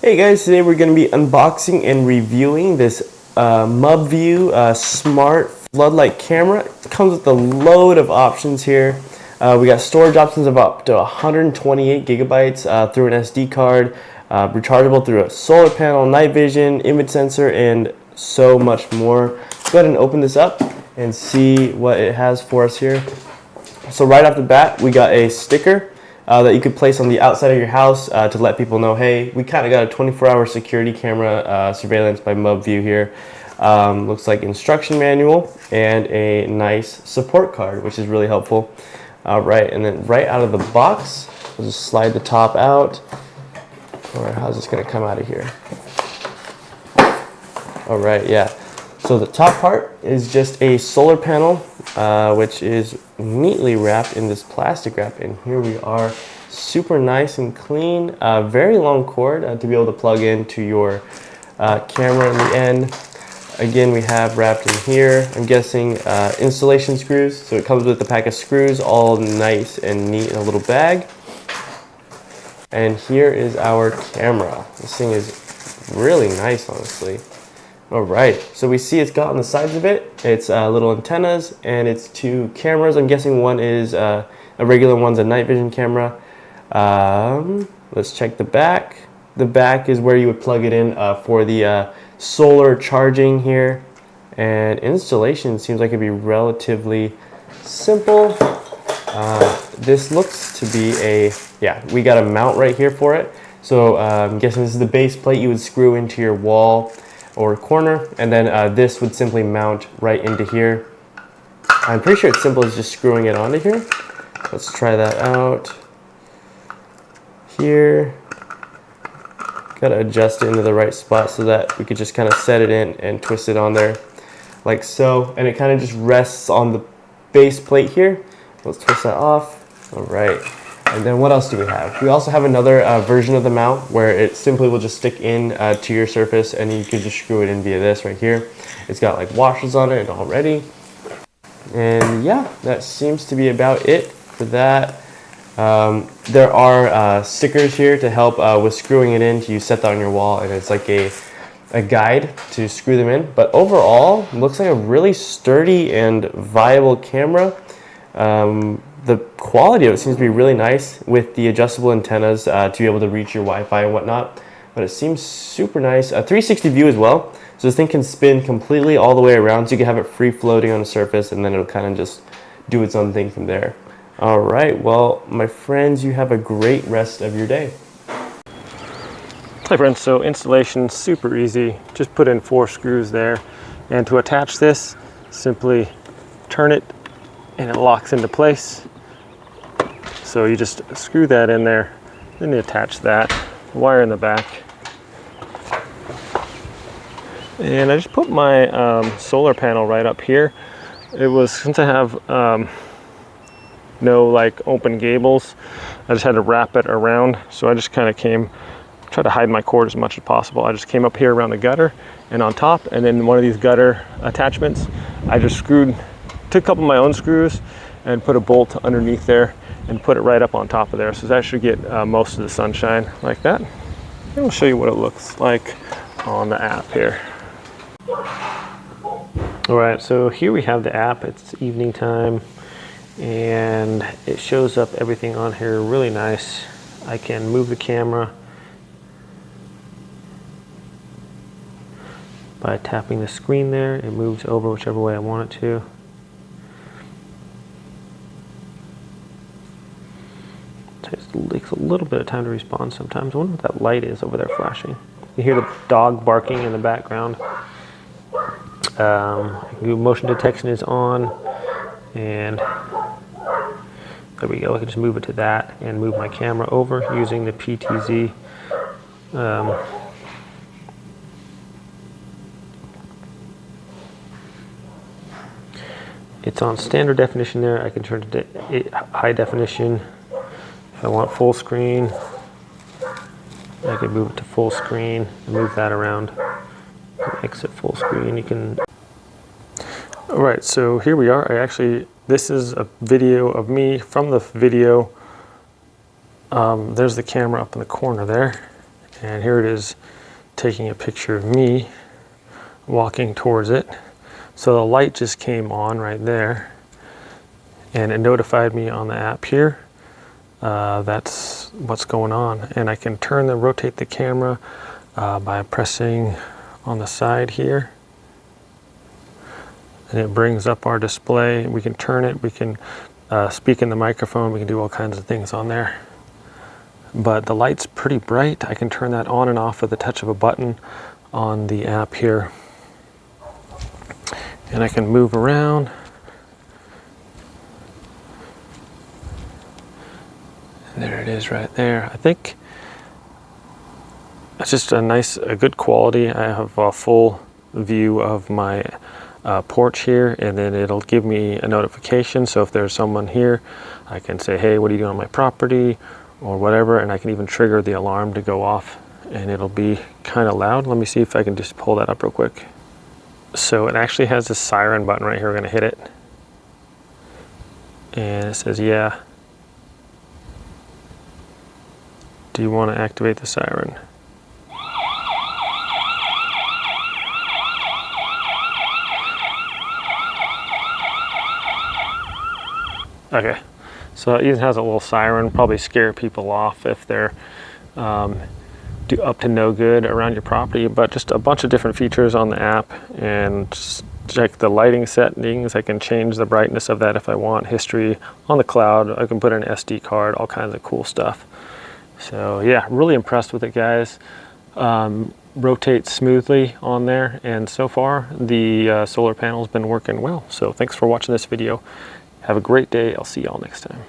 Hey guys, today we're going to be unboxing and reviewing this MUBVIEW smart floodlight camera. It comes with a load of options here. We got storage options of up to 128 gigabytes through an SD card, rechargeable through a solar panel, night vision, image sensor, and so much more. Let's go ahead and open this up and see what it has for us here. So right off the bat, we got a sticker that you could place on the outside of your house to let people know, hey, we kind of got a 24-hour security camera surveillance by MUBVIEW here. Looks like instruction manual and a nice support card, which is really helpful. Right, and then right out of the box, we'll just slide the top out. Or how's this gonna come out of here? All right, yeah. So the top part is just a solar panel, which is neatly wrapped in this plastic wrap. And here we are, super nice and clean. Very long cord to be able to plug into your camera in the end. Again, we have wrapped in here, I'm guessing installation screws. So it comes with a pack of screws, all nice and neat in a little bag. And here is our camera. This thing is really nice, honestly. All right, so we see it's got on the sides of it, it's little antennas, and it's two cameras. I'm guessing one is a regular one's a night vision camera. Let's check the back. The back is where you would plug it in for the solar charging here. And installation seems like it'd be relatively simple. This looks to be we got a mount right here for it. So I'm guessing this is the base plate you would screw into your wall or corner, and then this would simply mount right into here. I'm pretty sure it's simple as just screwing it onto here. Let's try that out. Here, gotta adjust it into the right spot so that we could just kind of set it in and twist it on there like so, and it kind of just rests on the base plate here. Let's twist that off. All right. And then what else do we have? We also have another version of the mount where it simply will just stick in to your surface, and you can just screw it in via this right here. It's got like washers on it already. And yeah, that seems to be about it for that. There are stickers here to help with screwing it in. You set that on your wall, and it's like a guide to screw them in. But overall, it looks like a really sturdy and viable camera. The quality of it seems to be really nice with the adjustable antennas to be able to reach your Wi-Fi and whatnot. But it seems super nice. A 360 view as well. So this thing can spin completely all the way around, so you can have it free floating on the surface, and then it'll kind of just do its own thing from there. All right, well, my friends, you have a great rest of your day. Hi friends, so installation super easy. Just put in 4 screws there, and to attach this, simply turn it and it locks into place. So you just screw that in there, then you attach that wire in the back. And I just put my solar panel right up here. It was, since I have no like open gables, I just had to wrap it around. So I just kind of tried to hide my cord as much as possible. I just came up here around the gutter and on top, and then one of these gutter attachments, I just took a couple of my own screws and put a bolt underneath there and put it right up on top of there. So that should get most of the sunshine like that. And we'll show you what it looks like on the app here. All right, so here we have the app. It's evening time and it shows up everything on here really nice. I can move the camera by tapping the screen there. It moves over whichever way I want it to. It takes a little bit of time to respond sometimes. I wonder what that light is over there flashing. You hear the dog barking in the background. Motion detection is on, and there we go. I can just move it to that and move my camera over using the PTZ. It's on standard definition there. I can turn to high definition. If I want full screen, I can move it to full screen and move that around. Exit full screen, you can. All right, so here we are. This is a video of me from the video. There's the camera up in the corner there. And here it is taking a picture of me walking towards it. So the light just came on right there, and it notified me on the app here. That's what's going on. And I can rotate the camera by pressing on the side here. And it brings up our display. We can turn it, we can speak in the microphone, we can do all kinds of things on there. But the light's pretty bright. I can turn that on and off with the touch of a button on the app here. And I can move around. And there it is right there. I think it's just a good quality. I have a full view of my porch here, and then it'll give me a notification. So if there's someone here, I can say, hey, what are you doing on my property, or whatever, and I can even trigger the alarm to go off, and it'll be kind of loud. Let me see if I can just pull that up real quick. So it actually has this siren button right here. We're gonna hit it, and it says, yeah, do you want to activate the siren? Okay, so it even has a little siren, probably scare people off if they're up to no good around your property, but just a bunch of different features on the app. And just check the lighting settings. I can change the brightness of that if I want. History on the cloud. I can put in an SD card, all kinds of cool stuff. So yeah, really impressed with it, guys. Rotates smoothly on there, and so far the solar panel's been working well. So thanks for watching this video. Have a great day. I'll see y'all next time.